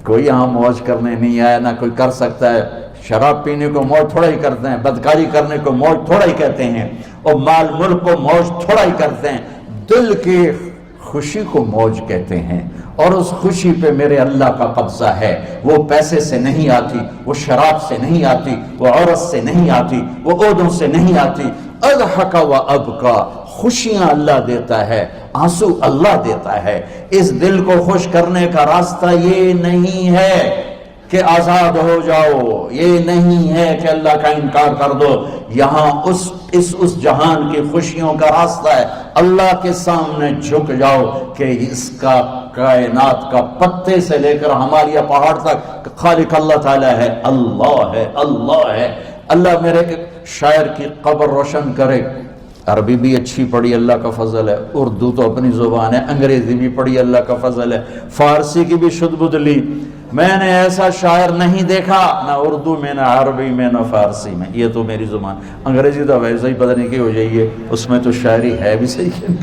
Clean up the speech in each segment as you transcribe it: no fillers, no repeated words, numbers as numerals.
کوئی یہاں موج کرنے نہیں آیا، نہ کوئی کر سکتا ہے۔ شراب پینے کو موج تھوڑا ہی کرتے ہیں، بدکاری کرنے کو موج تھوڑا ہی کہتے ہیں، اور مال ملک کو موج تھوڑا ہی کرتے ہیں۔ دل کی خوشی کو موج کہتے ہیں، اور اس خوشی پہ میرے اللہ کا قبضہ ہے۔ وہ پیسے سے نہیں آتی، وہ شراب سے نہیں آتی، وہ عورت سے نہیں آتی، وہ عہدوں سے نہیں آتی۔ اضحک و ابکا، خوشیاں اللہ دیتا ہے، آنسو اللہ دیتا ہے۔ اس دل کو خوش کرنے کا راستہ یہ نہیں ہے کہ آزاد ہو جاؤ، یہ نہیں ہے کہ اللہ کا انکار کر دو۔ یہاں اس جہان کی خوشیوں کا راستہ ہے، اللہ کے سامنے جھک جاؤ کہ اس کا کائنات کا پتے سے لے کر ہمالیہ پہاڑ تک خالق اللہ تعالیٰ ہے، اللہ ہے، اللہ ہے۔ اللہ میرے شاعر کی قبر روشن کرے۔ عربی بھی اچھی پڑھی، اللہ کا فضل ہے، اردو تو اپنی زبان ہے، انگریزی بھی پڑھی، اللہ کا فضل ہے، فارسی کی بھی شد بد لی۔ میں نے ایسا شاعر نہیں دیکھا، نہ اردو میں، نہ عربی میں، نہ فارسی میں، یہ تو میری زبان۔ انگریزی تو ویسے ہی پتہ نہیں کی ہو جائیے، اس میں تو شاعری ہے بھی صحیح ہے۔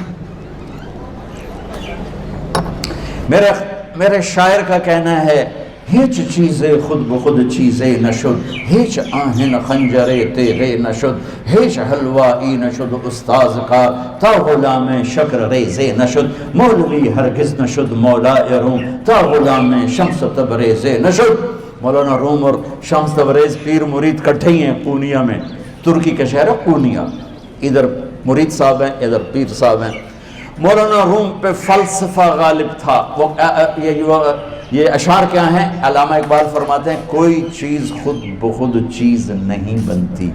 میرے شاعر کا کہنا ہے، ہیچ چیزیں خود بخود چیزیں نشد، ہیچ آہن خنجرے تیغے نشد، ہیچ حلوائی نشد استاذ کا، تا غلام شکر ریزے نشد، مولوی ہرگز نشد مولا روم، تا غلام شمس تبریز نشد۔ مولانا روم اور شمس تبریز پیر مرید کٹھے ہی ہیں پونیا میں، ترکی کا شہر ہے پونیا، ادھر مرید صاحب ہیں، ادھر پیر صاحب ہیں۔ مولانا روم پہ فلسفہ غالب تھا۔ یہ اشعار کیا ہیں؟ علامہ اقبال فرماتے ہیں، کوئی چیز خود بخود چیز نہیں بنتی،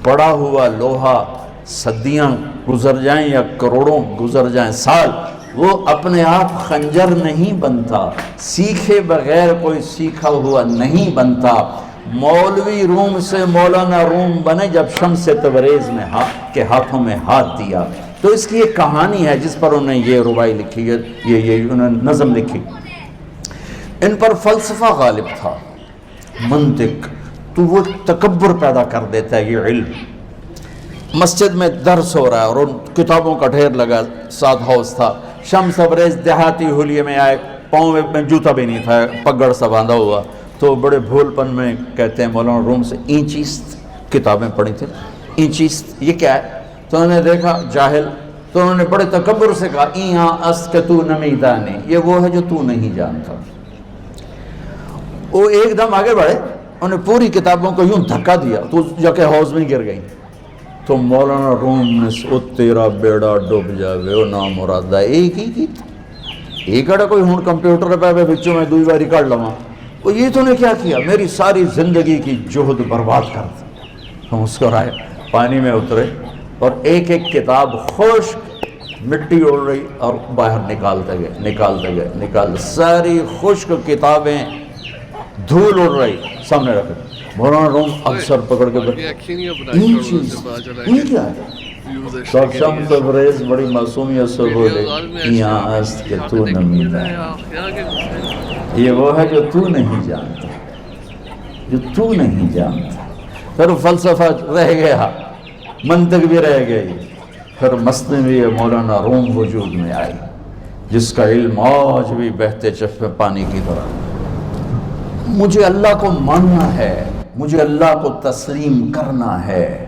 پڑا ہوا لوہا صدیاں گزر جائیں یا کروڑوں گزر جائیں سال، وہ اپنے آپ خنجر نہیں بنتا، سیکھے بغیر کوئی سیکھا ہوا نہیں بنتا۔ مولوی روم سے مولانا روم بنے جب شمس تبریز میں کے ہاتھوں میں ہاتھ دیا۔ تو اس کی ایک کہانی ہے جس پر انہوں نے یہ ربائی لکھی ہے، یہ انہوں نے نظم لکھی۔ ان پر فلسفہ غالب تھا، منطق، تو وہ تکبر پیدا کر دیتا ہے یہ علم۔ مسجد میں درس ہو رہا ہے اور ان کتابوں کا ڈھیر لگا، ساتھ ہاؤس تھا۔ شمس تبریز دیہاتی حلیے میں آئے، پاؤں میں جوتا بھی نہیں تھا، پگڑ سا باندھا ہوا، تو بڑے بھول پن میں کہتے ہیں مولانا روم سے، اینچیست کتابیں پڑھی تھیں، اینچیست یہ کیا ہے؟ تو انہوں نے دیکھا جاہل، تو انہوں نے بڑے تکبر سے کہا، ایہاں است کہ تو نمیدانی، یہ وہ ہے جو تو نہیں جانتا۔ وہ ایک دم آگے بڑھے، انہوں نے پوری کتابوں کو یوں دھکا دیا تو جا کے حوض میں گر گئی۔ تو مولانا روم نے او تیرا بیڑا ڈوب جاوے او نام مرادہ، ایک ہی کی ایک اڑا کوئی ہون کمپیوٹر پہ بچوں میں دوئی باری کر لواں، وہ یہ تو نے کیا کیا، میری ساری زندگی کی جہد برباد کر دی۔ ہم مسکرائے، پانی میں اترے اور ایک ایک کتاب خشک مٹی اڑ رہی اور باہر نکالتے گئے، ساری خشک کتابیں دھول اڑ رہی سامنے رکھے۔ مولانا روم اکثر پکڑ کے این چیز یہ کیا ہے؟ تو شمس تبریز بڑی معصومیت سے بولے، یہاں است کہ تو نمیدہ، یہ وہ ہے جو تو نہیں جانتا، جو تو نہیں جانتا۔ پھر فلسفہ رہ گیا، منطق بھی رہ گئی، پھر مثنوی مولانا روم وجود میں آئی، جس کا علم آج بھی بہتے چشمے پانی کی طرح۔ مجھے اللہ کو ماننا ہے، مجھے اللہ کو تسلیم کرنا ہے،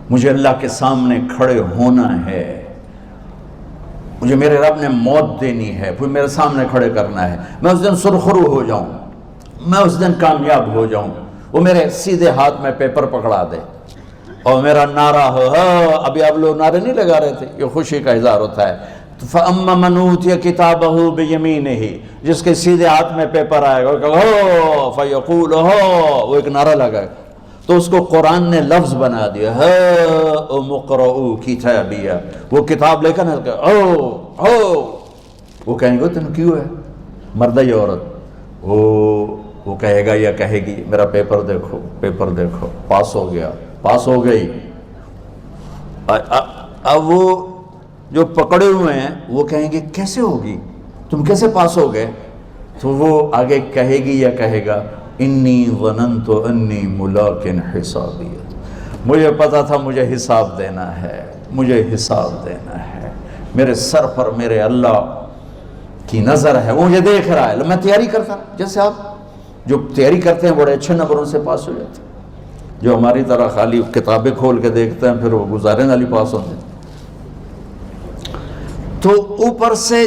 مجھے اللہ کے سامنے کھڑے ہونا ہے، مجھے میرے رب نے موت دینی ہے، پھر میرے سامنے کھڑے کرنا ہے، میں اس دن سرخرو ہو جاؤں، میں اس دن کامیاب ہو جاؤں، وہ میرے سیدھے ہاتھ میں پیپر پکڑا دے اور میرا نعرہ ہو، ابھی آپ لوگ نعرے نہیں لگا رہے تھے، یہ خوشی کا اظہار ہوتا ہے۔ فَأَمَّا مَنْ أُوتِيَ كِتَابَهُ بِيَمِينِهِ، جس کے سیدھے ہاتھ میں پیپر آئے گا، فَيَقُولُ وہ ایک نعرہ لگائے گا، تو اس کو قرآن نے لفظ بنا دیا، هَاؤْمُ اقْرَءُوا كِتَابِيَهْ، وہ کتاب لے کر وہ کہیں گے تم کیوں ہے، مرد یا عورت، وہ کہے گا یا کہے گی، میرا پیپر دیکھو، پیپر دیکھو، پاس ہو گیا، پاس ہو گئی۔ اب وہ جو پکڑے ہوئے ہیں وہ کہیں گے کیسے ہوگی، تم کیسے پاس ہو گئے؟ تو وہ آگے کہے گی یا کہے گا، انی ظننت انی ملاق حسابی، مجھے پتا تھا مجھے حساب دینا ہے، مجھے حساب دینا ہے، میرے سر پر میرے اللہ کی نظر ہے، وہ مجھے دیکھ رہا ہے، میں تیاری کرتا، جیسے آپ جو تیاری کرتے ہیں بڑے اچھے نمبروں سے پاس ہو جاتے ہیں، جو ہماری طرح خالی کتابیں کھول کے دیکھتے ہیں پھر وہ گزارے والی پاس ہوتے ہیں۔ تو اوپر سے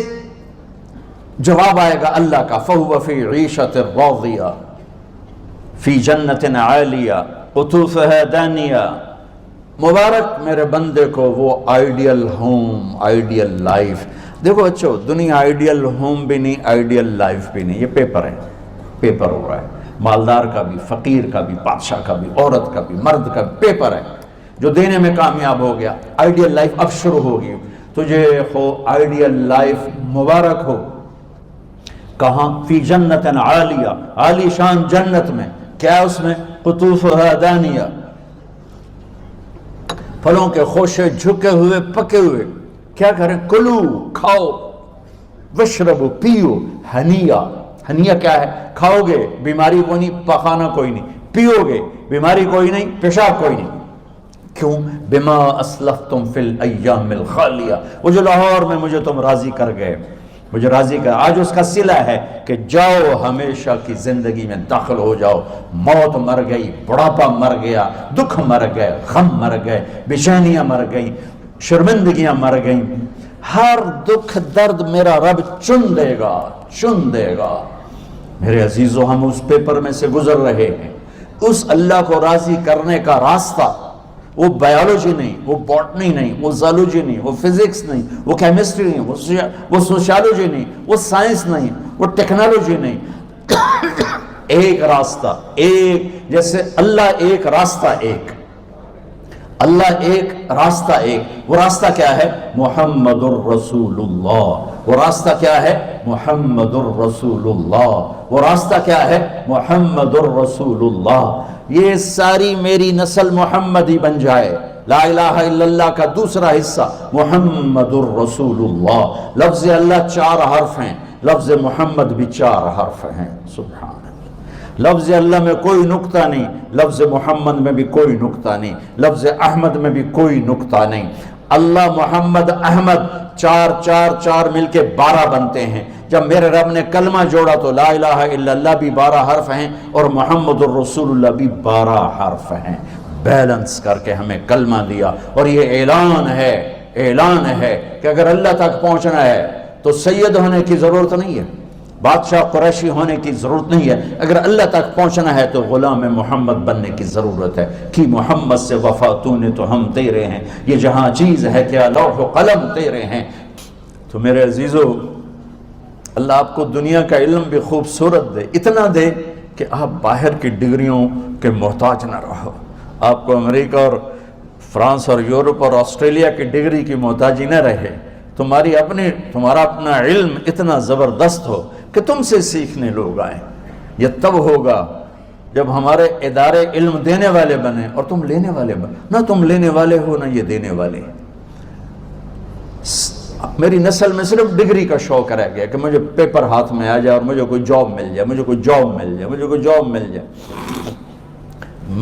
جواب آئے گا اللہ کا، فَهُوَ فِي عِيشَةٍ رَاضِيَةٍ فِي جَنَّةٍ عَالِيَةٍ قُطُوفُهَا دَانِيَةٌ۔ مبارک میرے بندے کو وہ آئیڈیل ہوم، آئیڈیل لائف۔ دیکھو بچو، دنیا آئیڈیل ہوم بھی نہیں، آئیڈیل لائف بھی نہیں، یہ پیپر ہے، پیپر ہو رہا ہے، مالدار کا بھی، فقیر کا بھی، بادشاہ کا بھی، عورت کا بھی، مرد کا بھی پیپر ہے۔ جو دینے میں کامیاب ہو گیا، آئیڈیل لائف اب شروع ہوگی۔ تجھے ہو آئیڈیل لائف مبارک ہو۔ کہاں؟ فی جنت عالیہ، عالی شان جنت میں، کیا اس میں؟ قطوفها دانیہ، پھلوں کے خوشے جھکے ہوئے پکے ہوئے۔ کیا کریں؟ کلو، کھاؤ، وشربو، پیو، ہنیا۔ ہنیا کیا ہے؟ کھاؤ گے بیماری کوئی نہیں، پخانہ کوئی نہیں، پیو گے بیماری کوئی نہیں، پیشاب کوئی نہیں۔ کیوں؟ بما اسلفتم فی الایام الخالیہ، وہ جو لاہور میں مجھے تم راضی کر گئے، مجھے راضی کر، آج اس کا صلہ ہے کہ جاؤ ہمیشہ کی زندگی میں داخل ہو جاؤ۔ موت مر گئی، بڑھاپا مر گیا، دکھ مر گئے، غم مر گئے، بے چینیاں مر گئیں، شرمندگیاں مر گئیں۔ ہر دکھ درد میرا رب چن دے گا، چن دے گا۔ میرے عزیزو، ہم اس پیپر میں سے گزر رہے ہیں۔ اس اللہ کو راضی کرنے کا راستہ، وہ بایولوجی نہیں، وہ باٹنی نہیں، وہ زالوجی نہیں، وہ فزکس نہیں، وہ کیمسٹری نہیں، وہ سوشیالوجی نہیں، وہ سائنس نہیں، وہ ٹیکنالوجی نہیں۔ ایک راستہ، ایک، جیسے اللہ ایک، راستہ ایک، اللہ ایک، راستہ ایک۔ وہ راستہ کیا ہے؟ محمد الرسول اللہ۔ وہ راستہ کیا ہے؟ محمد الرسول اللہ۔ وہ راستہ کیا ہے؟ محمد الرسول اللہ۔ یہ ساری میری نسل محمدی بن جائے۔ لا الہ الا اللہ کا دوسرا حصہ محمد الرسول اللہ۔ لفظ اللہ 4 حرف ہیں، لفظ محمد بھی 4 حرف ہیں۔ سبحان اللہ۔ لفظ اللہ میں کوئی نقطہ نہیں، لفظ محمد میں بھی کوئی نقطہ نہیں، لفظ احمد میں بھی کوئی نقطہ نہیں۔ اللہ، محمد، احمد، 4 4 4 مل کے 12 بنتے ہیں۔ جب میرے رب نے کلمہ جوڑا تو لا الہ الا اللہ بھی 12 حرف ہیں اور محمد الرسول اللہ بھی 12 حرف ہیں۔ بیلنس کر کے ہمیں کلمہ دیا، اور یہ اعلان ہے، اعلان ہے کہ اگر اللہ تک پہنچنا ہے تو سید ہونے کی ضرورت نہیں ہے، بادشاہ قریشی ہونے کی ضرورت نہیں ہے۔ اگر اللہ تک پہنچنا ہے تو غلام محمد بننے کی ضرورت ہے۔ کہ محمد سے وفا تو نے تو ہم تیرے ہیں، یہ جہاں چیز ہے کیا لوح و قلم تیرے ہیں۔ تو میرے عزیزو، اللہ آپ کو دنیا کا علم بھی خوبصورت دے، اتنا دے کہ آپ باہر کی ڈگریوں کے محتاج نہ رہو، آپ کو امریکہ اور فرانس اور یورپ اور آسٹریلیا کی ڈگری کی محتاجی نہ رہے، تمہارا اپنا علم اتنا زبردست ہو کہ تم سے سیکھنے لوگ آئیں۔ یہ تب ہوگا جب ہمارے ادارے علم دینے والے بنے اور تم لینے والے بنے۔ نہ تم لینے والے ہو، نہ یہ دینے والے۔ میری نسل میں صرف ڈگری کا شوق رہ گیا کہ مجھے پیپر ہاتھ میں آ جائے اور مجھے کوئی جاب مل جائے، مجھے کوئی جاب مل جائے، مجھے کوئی جاب مل جائے۔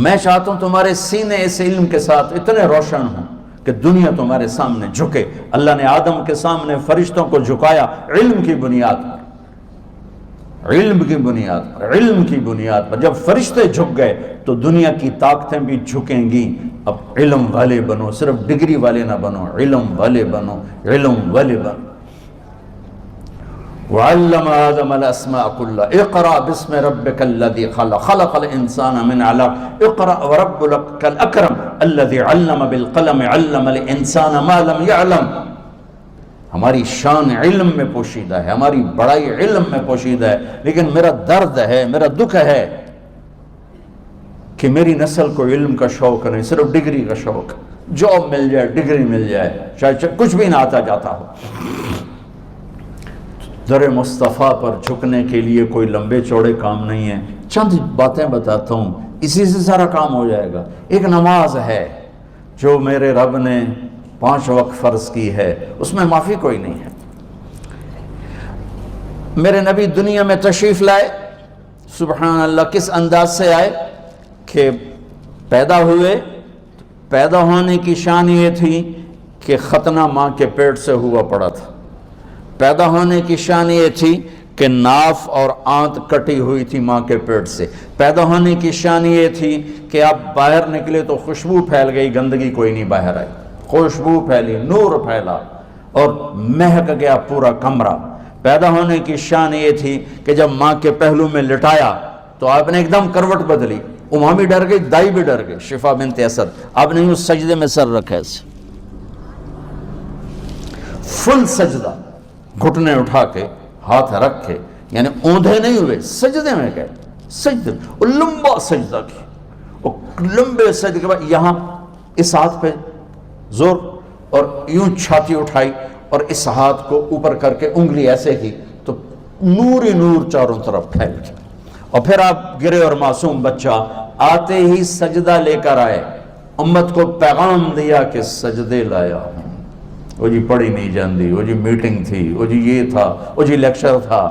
میں چاہتا ہوں تمہارے سینے اس علم کے ساتھ اتنے روشن ہوں کہ دنیا تمہارے سامنے جھکے۔ اللہ نے آدم کے سامنے فرشتوں کو جھکایا علم کی بنیاد پر، علم کی بنیاد پر، علم کی بنیاد پر۔ جب فرشتے جھک گئے تو دنیا کی طاقتیں بھی جھکیں گی۔ اب علم والے بنو، صرف ڈگری والے نہ بنو، علم والے بنو، علم والے بنو۔ وعلم آدم الاسماء كلها اقرأ باسم ربك الذي خلق خلق الانسان من علق اقرأ وربك الاكرم الذي علم بالقلم علم الانسان ما لم يعلم۔ ہماری شان علم میں پوشیدہ ہے، ہماری بڑائی علم میں پوشیدہ ہے، لیکن میرا درد ہے، میرا دکھ ہے کہ میری نسل کو علم کا شوق نہیں، صرف ڈگری کا شوق۔ جاب مل جائے، ڈگری مل جائے، چاہے کچھ بھی نہ آتا جاتا ہو۔ در مصطفیٰ پر جھکنے کے لیے کوئی لمبے چوڑے کام نہیں ہیں، چند باتیں بتاتا ہوں، اسی سے سارا کام ہو جائے گا۔ ایک نماز ہے جو میرے رب نے 5 وقت فرض کی ہے، اس میں معافی کوئی نہیں ہے۔ میرے نبی دنیا میں تشریف لائے، سبحان اللہ، کس انداز سے آئے کہ پیدا ہوئے، پیدا ہونے کی شان یہ تھی کہ ختنہ ماں کے پیٹ سے ہوا پڑا تھا۔ پیدا ہونے کی شان یہ تھی کہ ناف اور آنت کٹی ہوئی تھی ماں کے پیٹ سے. پیدا ہونے کی شان یہ تھی کہ آپ باہر نکلے تو خوشبو پھیل گئی, گندگی کوئی نہیں باہر آئی, خوشبو پھیلی, نور پھیلا اور مہک گیا پورا کمرہ. پیدا ہونے کی شان یہ تھی کہ جب ماں کے پہلو میں لٹایا تو آپ نے ایک دم کروٹ بدلی. ماں بھی ڈر گئی, دائی بھی ڈر گئی, شفا بنت اسد. آپ نے اس سجدے میں سر رکھا ایسے فل سجدہ, گھٹنے اٹھا کے ہاتھ رکھ کے, یعنی اوندھے نہیں ہوئے, سجدے میں گئے. سجدے اور لمبا سجدہ کیا, اور لمبے سجدے کے بعد یہاں اس ہاتھ پہ زور اور یوں چھاتی اٹھائی اور اس ہاتھ کو اوپر کر کے انگلی ایسے کی تو نور ہی نور چاروں طرف پھیل گیا. اور پھر آپ گرے اور معصوم بچہ آتے ہی سجدہ لے کر آئے, امت کو پیغام دیا کہ سجدے لایا ہوں. وہ جی پڑھی نہیں جاندی, وہ جی میٹنگ تھی, وہ جی یہ تھا, وہ جی لیکچر تھا.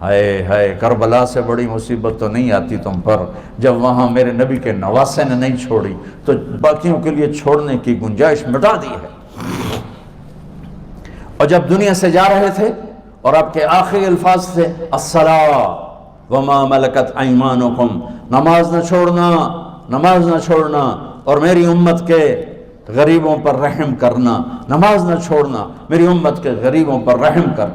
ہائے ہائے, کربلا سے بڑی مصیبت تو نہیں آتی تم پر جب وہاں میرے نبی کے نواسے نے نہیں چھوڑی تو باقیوں کے لیے چھوڑنے کی گنجائش مٹا دی ہے. اور جب دنیا سے جا رہے تھے اور آپ کے آخری الفاظ تھے الصلاۃ وما ملکت ایمانکم, نماز نہ چھوڑنا, نماز نہ چھوڑنا, اور میری امت کے غریبوں پر رحم کرنا, نماز نہ چھوڑنا, میری امت کے غریبوں پر رحم کر.